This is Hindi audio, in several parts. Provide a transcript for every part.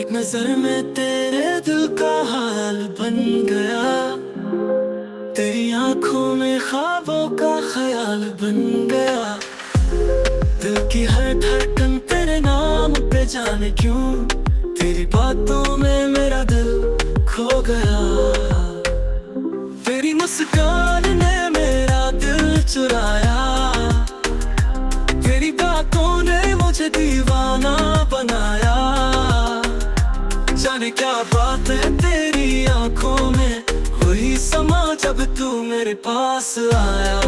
एक नजर में तेरे दिल का हाल बन गया। तेरी आंखों में ख्वाबों का ख्याल बन गया। दिल की हर धड़कन तेरे नाम पे, जाने क्यों तेरी बातों में मेरा दिल खो गया। तेरी मुस्कान ने मेरा दिल चुराया। तेरी बातों ने मुझे दीवाना बनाया। जाने क्या बात है तेरी आंखों में, वही समा जब तू मेरे पास आया।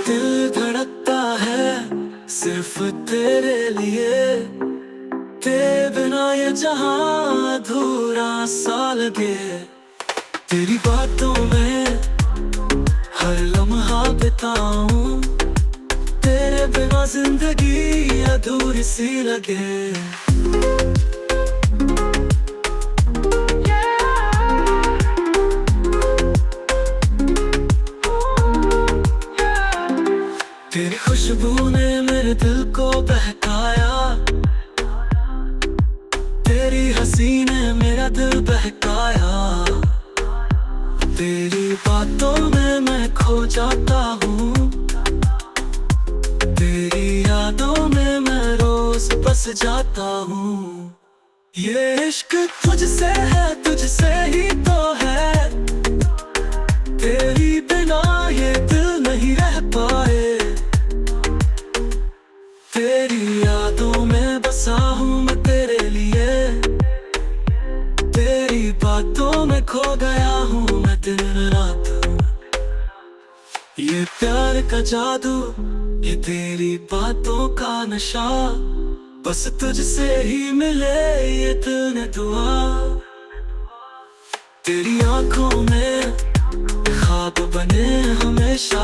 दिल धड़कता है सिर्फ तेरे लिए, तेरे बिना ये जहां अधूरा सा लगे। तेरी बातों में हर लम्हा बिताऊं, तेरे बिना जिंदगी अधूरी सी लगे। तेरी खुशबू ने मेरे दिल को बहकाया। तेरी हंसी ने मेरा दिल बहकाया। तेरी बातों में मैं खो जाता हूँ। तेरी यादों में मैं रोज बस जाता हूँ। ये इश्क तुझसे है, तुझसे ही तो है। तेरी बिना ये दिल नहीं रह पाए। तेरी यादों में बसा हूँ मैं तेरे लिए। तेरी बातों में खो गया हूँ मैं दिन रात। ये प्यार का जादू, ये तेरी बातों का नशा, बस तुझसे ही मिले ये दिल ने दुआ। तेरी आंखों में ख्वाब बने हमेशा,